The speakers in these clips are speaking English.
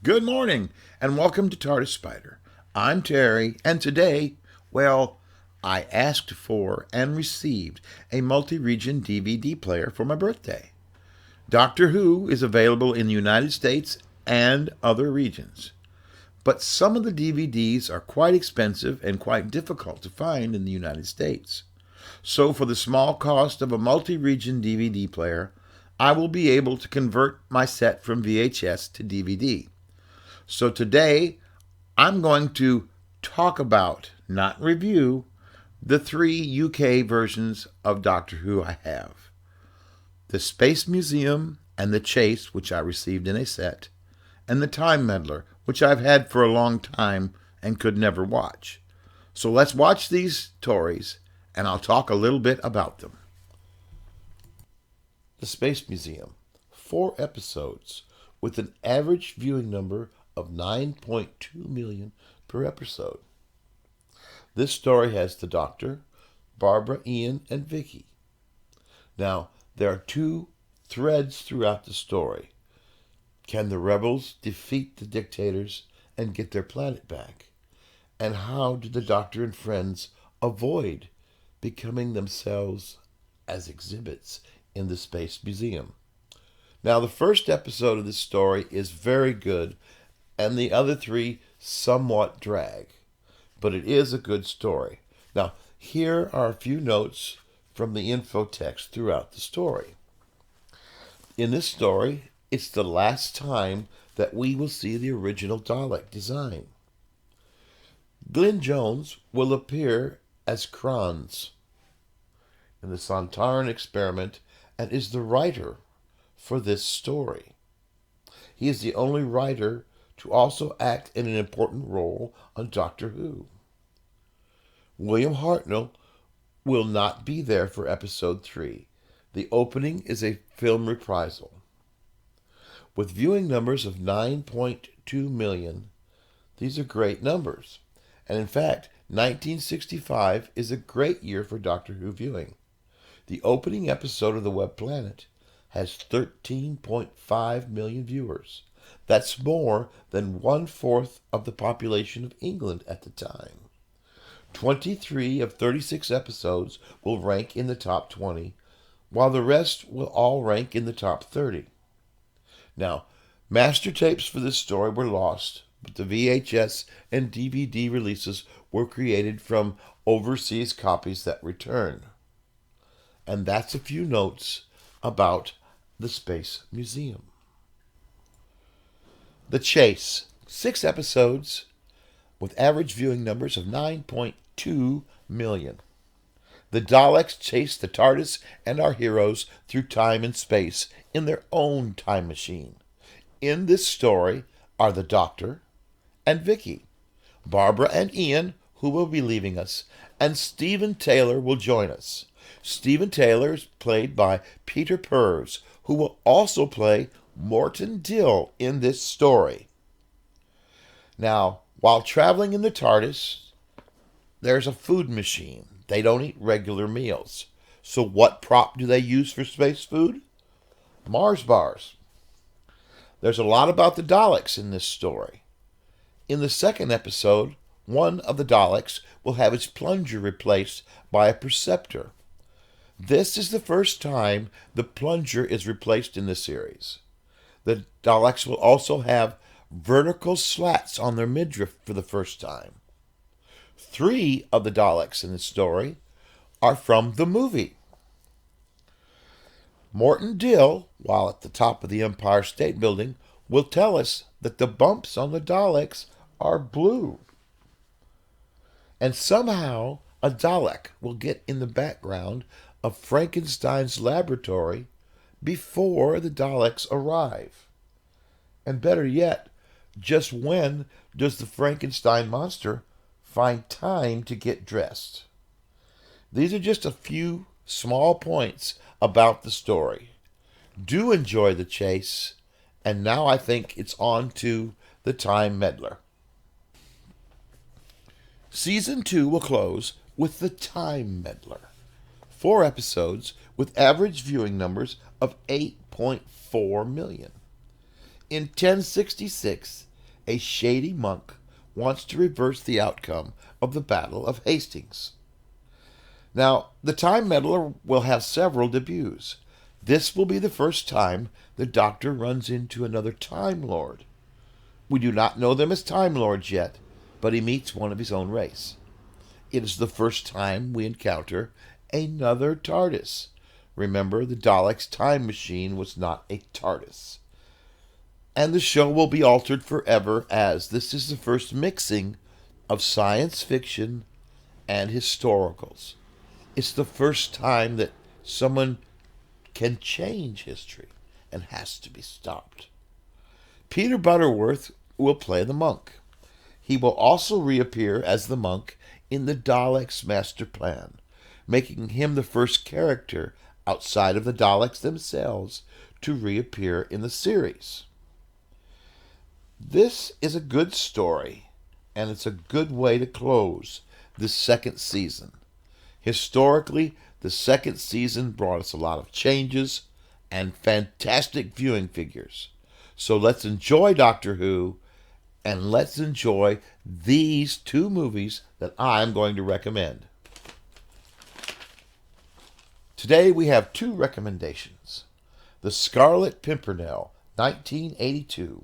Good morning, and welcome to TARDIS Spider. I'm Terry, and today, I asked for and received a multi region DVD player for my birthday. Doctor Who is available in the United States and other regions, but some of the DVDs are quite expensive and quite difficult to find in the United States. So, for the small cost of a multi region DVD player, I will be able to convert my set from VHS to DVD. So today, I'm going to talk about, not review, the three UK versions of Doctor Who I have: the Space Museum and the Chase, which I received in a set, and the Time Meddler, which I've had for a long time and could never watch. So let's watch these stories, and I'll talk a little bit about them. The Space Museum, 4 episodes, with an average viewing number of 9.2 million per episode. This story has the Doctor, Barbara, Ian, and Vicky. Now, there are 2 threads throughout the story. Can the rebels defeat the dictators and get their planet back? And how do the Doctor and friends avoid becoming themselves as exhibits in the Space Museum? Now, the first episode of this story is very good, and the other 3 somewhat drag. But it is a good story. Now, here are a few notes from the info text throughout the story. In this story, it's the last time that we will see the original Dalek design. Glyn Jones will appear as Kranz in the Sontaran experiment and is the writer for this story. He is the only writer to also act in an important role on Doctor Who. William Hartnell will not be there for episode 3. The opening is a film reprisal. With viewing numbers of 9.2 million, these are great numbers. And in fact, 1965 is a great year for Doctor Who viewing. The opening episode of The Web Planet has 13.5 million viewers. That's more than 1/4 of the population of England at the time. 23 of 36 episodes will rank in the top 20, while the rest will all rank in the top 30. Now, master tapes for this story were lost, but the VHS and DVD releases were created from overseas copies that return. And that's a few notes about the Space Museum. The Chase, 6 episodes with average viewing numbers of 9.2 million. The Daleks chase the TARDIS and our heroes through time and space in their own time machine. In this story are the Doctor and Vicky, Barbara and Ian, who will be leaving us, and Stephen Taylor will join us. Stephen Taylor is played by Peter Purves, who will also play Morton Dill in this story. Now, while traveling in the TARDIS, there's a food machine. They don't eat regular meals. So what prop do they use for space food? Mars bars. There's a lot about the Daleks in this story. In the second episode, one of the Daleks will have its plunger replaced by a preceptor. This is the first time the plunger is replaced in the series. The Daleks will also have vertical slats on their midriff for the first time. 3 of the Daleks in the story are from the movie. Morton Dill, while at the top of the Empire State Building, will tell us that the bumps on the Daleks are blue. And somehow a Dalek will get in the background of Frankenstein's laboratory before the Daleks arrive. And better yet, just when does the Frankenstein monster find time to get dressed? These are just a few small points about the story. Do enjoy the chase, and now I think it's on to the Time Meddler. Season 2 will close with the Time Meddler. 4 episodes with average viewing numbers of 8.4 million. In 1066, a shady monk wants to reverse the outcome of the Battle of Hastings. Now, the Time Meddler will have several debuts. This will be the first time the Doctor runs into another Time Lord. We do not know them as Time Lords yet, but he meets one of his own race. It is the first time we encounter another TARDIS. Remember, the Daleks' time machine was not a TARDIS. And the show will be altered forever, as this is the first mixing of science fiction and historicals. It's the first time that someone can change history and has to be stopped. Peter Butterworth will play the monk. He will also reappear as the monk in the Daleks' master plan, making him the first character outside of the Daleks themselves to reappear in the series. This is a good story, and it's a good way to close this second season. Historically, the second season brought us a lot of changes and fantastic viewing figures. So let's enjoy Doctor Who, and let's enjoy these two movies that I'm going to recommend. Today we have two recommendations. The Scarlet Pimpernel, 1982,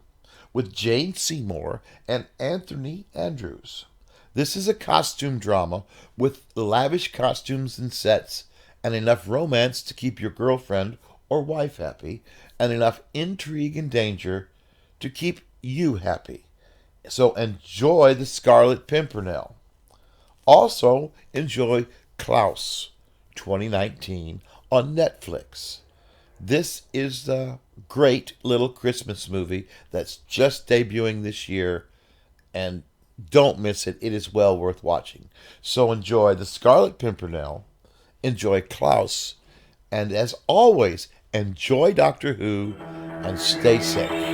with Jane Seymour and Anthony Andrews. This is a costume drama with lavish costumes and sets and enough romance to keep your girlfriend or wife happy, and enough intrigue and danger to keep you happy. So enjoy The Scarlet Pimpernel. Also enjoy Klaus, 2019, on Netflix. This is the great little Christmas movie that's just debuting this year, and don't miss it. It is well worth watching. So enjoy The Scarlet Pimpernel, enjoy Klaus, and as always, enjoy Doctor Who, and stay safe.